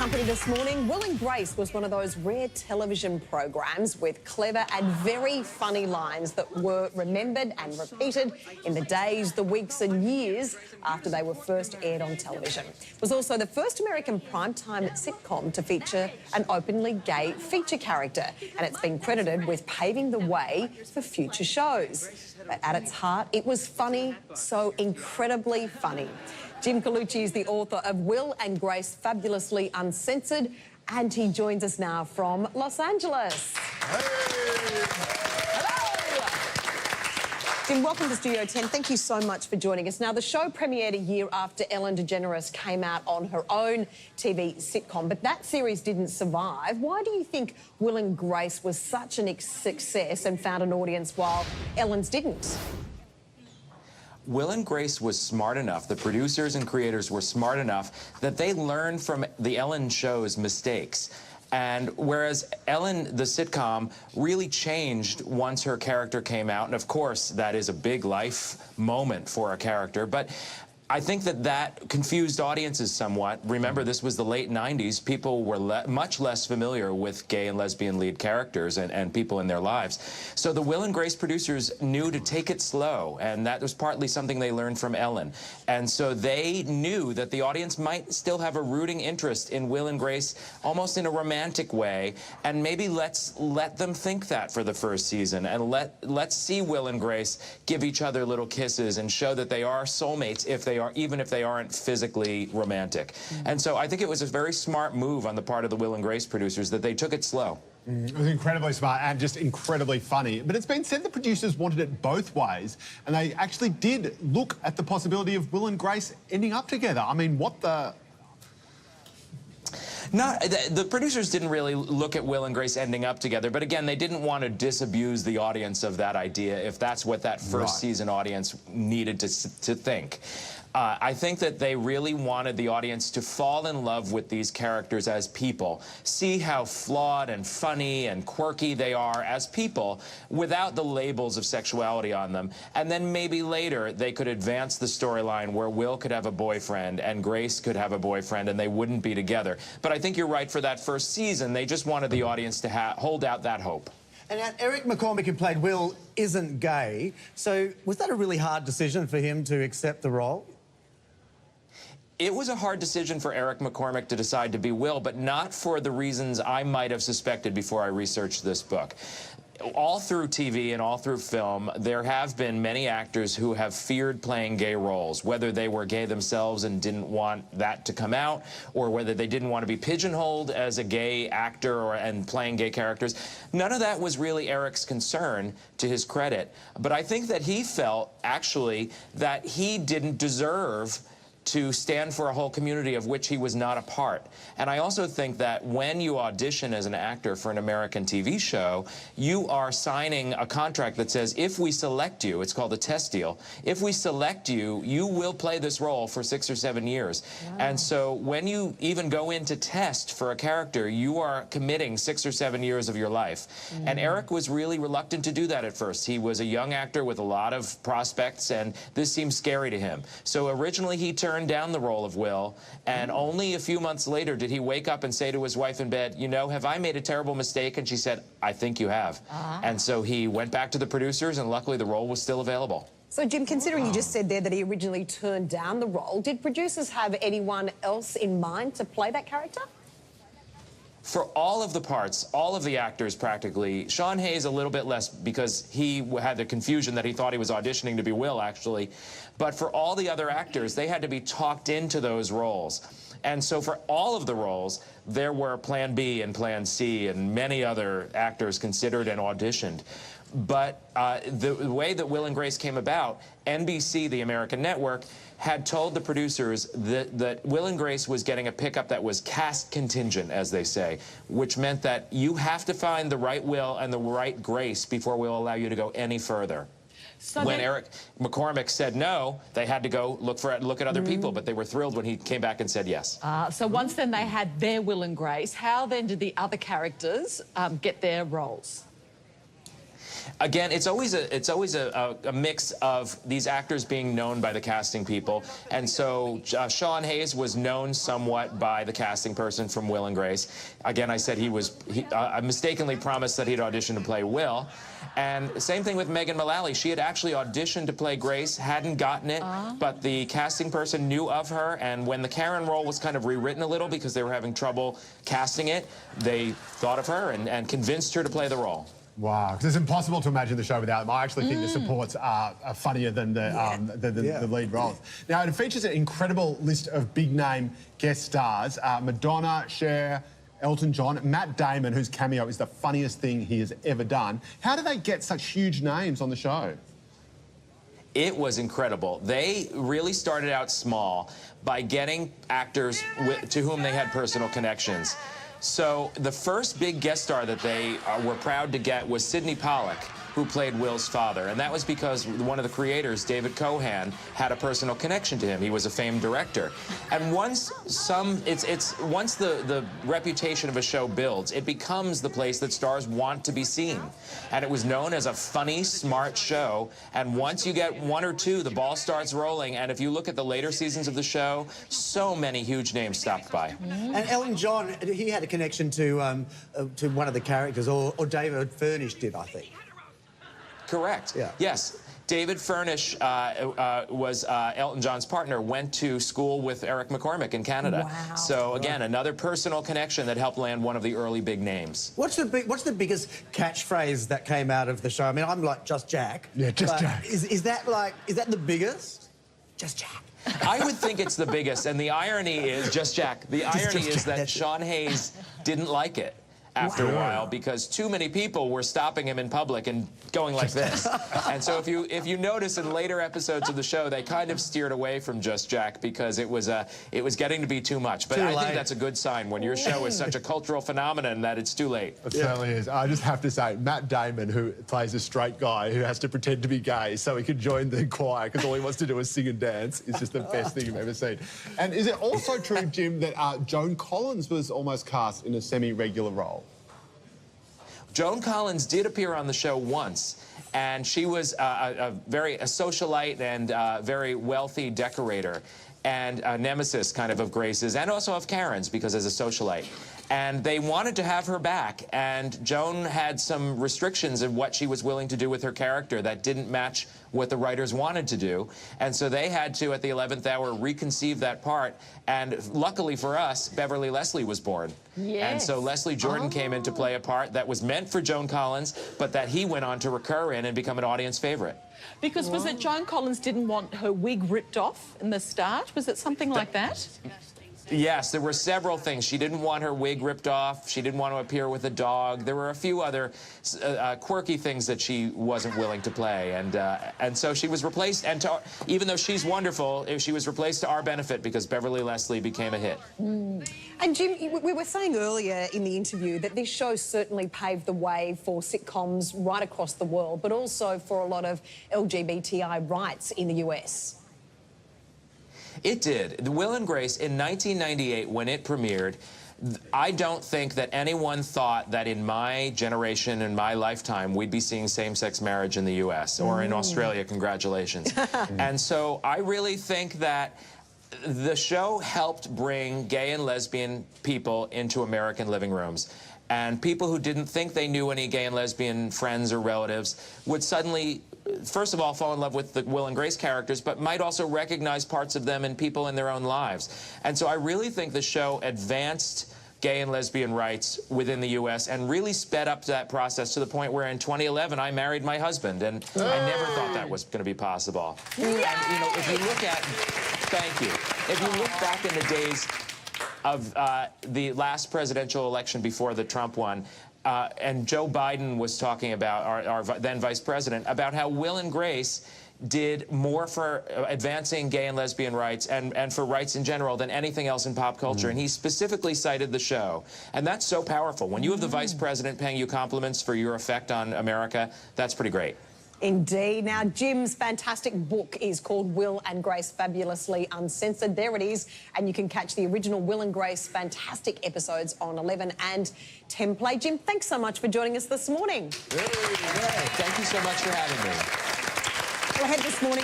company this morning. Will and Grace was one of those rare television programs with clever and very funny lines that were remembered and repeated in the days, the weeks and years after they were first aired on television. It was also the first American primetime sitcom to feature an openly gay feature character, and it's been credited with paving the way for future shows. But at its heart, it was funny, so incredibly funny. Jim Colucci is the author of Will and Grace Fabulously Uncensored, and he joins us now from Los Angeles. Hey. Hello! Jim, welcome to Studio 10. Thank you so much for joining us. Now, the show premiered a year after Ellen DeGeneres came out on her own TV sitcom, but that series didn't survive. Why do you think Will and Grace was such a success and found an audience while Ellen's didn't? Will and Grace was smart enough, the producers and creators were smart enough that they learned from the Ellen show's mistakes. And whereas Ellen, the sitcom, really changed once her character came out, and of course that is a big life moment for a character, but I think that confused audiences somewhat. Remember, this was the late 90s. People were much less familiar with gay and lesbian lead characters and people in their lives. So the Will and Grace producers knew to take it slow, and that was partly something they learned from Ellen. And so they knew that the audience might still have a rooting interest in Will and Grace, almost in a romantic way, and maybe let's let them think that for the first season, and let's see Will and Grace give each other little kisses and show that they are soulmates even if they aren't physically romantic. And so I think it was a very smart move on the part of the Will and Grace producers that they took it slow. It was incredibly smart and just incredibly funny. But it's been said the producers wanted it both ways, and they actually did look at the possibility of Will and Grace ending up together. I mean, what the... No, the producers didn't really look at Will and Grace ending up together, but again, they didn't want to disabuse the audience of that idea if that's what that first season audience needed to think. I think that they really wanted the audience to fall in love with these characters as people, see how flawed and funny and quirky they are as people without the labels of sexuality on them, and then maybe later they could advance the storyline where Will could have a boyfriend and Grace could have a boyfriend and they wouldn't be together. But I think you're right, for that first season, they just wanted the audience to hold out that hope. And Eric McCormick, who played Will, isn't gay, so was that a really hard decision for him to accept the role? It was a hard decision for Eric McCormick to decide to be Will, but not for the reasons I might have suspected before I researched this book. All through TV and all through film, there have been many actors who have feared playing gay roles, whether they were gay themselves and didn't want that to come out, or whether they didn't want to be pigeonholed as a gay actor and playing gay characters. None of that was really Eric's concern, to his credit. But I think that he felt, actually, that he didn't deserve to stand for a whole community of which he was not a part. And I also think that when you audition as an actor for an American TV show, you are signing a contract that says, if we select you, it's called a test deal, if we select you, you will play this role for 6 or 7 years. Wow. And so when you even go in to test for a character, you are committing 6 or 7 years of your life. And Eric was really reluctant to do that at first. He was a young actor with a lot of prospects, and this seemed scary to him. So originally he turned down the role of Will, and only a few months later did he wake up and say to his wife in bed, you know, have I made a terrible mistake? And she said, I think you have. And so he went back to the producers, and luckily the role was still available. So, Jim, considering you just said there that he originally turned down the role, did producers have anyone else in mind to play that character? For all of the parts, all of the actors practically, Sean Hayes a little bit less because he had the confusion that he thought he was auditioning to be Will, actually. But for all the other actors, they had to be talked into those roles. And so for all of the roles, there were Plan B and Plan C and many other actors considered and auditioned. But the way that Will and Grace came about, NBC, the American network, had told the producers that Will and Grace was getting a pickup that was cast contingent, as they say, which meant that you have to find the right Will and the right Grace before we'll allow you to go any further. So when Eric McCormick said no, they had to go look at other people, but they were thrilled when he came back and said yes. So once then they had their Will and Grace, how then did the other characters get their roles? Again, it's always a mix of these actors being known by the casting people, and so Sean Hayes was known somewhat by the casting person from Will and Grace. Again, I said I mistakenly promised that he'd audition to play Will, and same thing with Megan Mullally. She had actually auditioned to play Grace, hadn't gotten it, but the casting person knew of her, and when the Karen role was kind of rewritten a little because they were having trouble casting it, they thought of her and convinced her to play the role. Wow, because it's impossible to imagine the show without them. I actually think the supports are funnier than the lead roles. Now, it features an incredible list of big-name guest stars. Madonna, Cher, Elton John, Matt Damon, whose cameo is the funniest thing he has ever done. How do they get such huge names on the show? It was incredible. They really started out small by getting actors to whom they had personal connections. So the first big guest star that they were proud to get was Sidney Pollack, who played Will's father. And that was because one of the creators, David Cohan, had a personal connection to him. He was a famed director. And once the reputation of a show builds, it becomes the place that stars want to be seen. And it was known as a funny, smart show. And once you get one or two, the ball starts rolling. And if you look at the later seasons of the show, so many huge names stopped by. And Elton John, he had a connection to one of the characters, or David Furnish did, I think. Correct. Yeah. Yes. David Furnish was Elton John's partner, went to school with Eric McCormick in Canada. Wow. So, again, another personal connection that helped land one of the early big names. What's the biggest catchphrase that came out of the show? I mean, I'm like, just Jack. Yeah, just Jack. Is that the biggest? Just Jack. I would think it's the biggest, and the irony is, just Jack, the irony is that Sean Hayes didn't like it after a while because too many people were stopping him in public and going like this. And so if you notice in later episodes of the show, they kind of steered away from Just Jack because it was getting to be too much. But I think that's a good sign when your show is such a cultural phenomenon that it's too late. It certainly is. I just have to say, Matt Damon, who plays a straight guy who has to pretend to be gay so he can join the choir because all he wants to do is sing and dance, is just the best thing you've ever seen. And is it also true, Jim, that Joan Collins was almost cast in a semi-regular role? Joan Collins did appear on the show once, and she was a socialite and very wealthy decorator, and a nemesis kind of Grace's, and also of Karen's, because as a socialite. And they wanted to have her back, and Joan had some restrictions of what she was willing to do with her character that didn't match what the writers wanted to do. And so they had to, at the 11th hour, reconceive that part. And luckily for us, Beverly Leslie was born. Yes. And so Leslie Jordan came in to play a part that was meant for Joan Collins, but that he went on to recur in and become an audience favorite. Because was it Joan Collins didn't want her wig ripped off in the start? Was it something like that? Yes, there were several things. She didn't want her wig ripped off. She didn't want to appear with a dog. There were a few other quirky things that she wasn't willing to play. And so she was replaced. And even though she's wonderful, she was replaced to our benefit because Beverly Leslie became a hit. And Jim, we were saying earlier in the interview that this show certainly paved the way for sitcoms right across the world, but also for a lot of LGBTI rights in the US. It did. The Will and Grace, in 1998, when it premiered, I don't think that anyone thought that in my generation, in my lifetime, we'd be seeing same-sex marriage in the U.S. or in Australia. Congratulations. And so I really think that the show helped bring gay and lesbian people into American living rooms. And people who didn't think they knew any gay and lesbian friends or relatives would suddenly, first of all, fall in love with the Will and Grace characters, but might also recognize parts of them and people in their own lives. And so I really think the show advanced gay and lesbian rights within the U.S. and really sped up that process to the point where in 2011 I married my husband, and I never thought that was going to be possible. And, you know, if you look at, thank you, if you look back in the days of the last presidential election before the Trump one, and Joe Biden was talking about, our then vice president, about how Will and Grace did more for advancing gay and lesbian rights and for rights in general than anything else in pop culture. And he specifically cited the show. And that's so powerful. When you have the vice president paying you compliments for your effect on America, that's pretty great. Indeed. Now, Jim's fantastic book is called Will and Grace Fabulously Uncensored. There it is. And you can catch the original Will and Grace fantastic episodes on 11 and 10 Play. Jim, thanks so much for joining us this morning. Thank you so much for having me. Well, ahead this morning.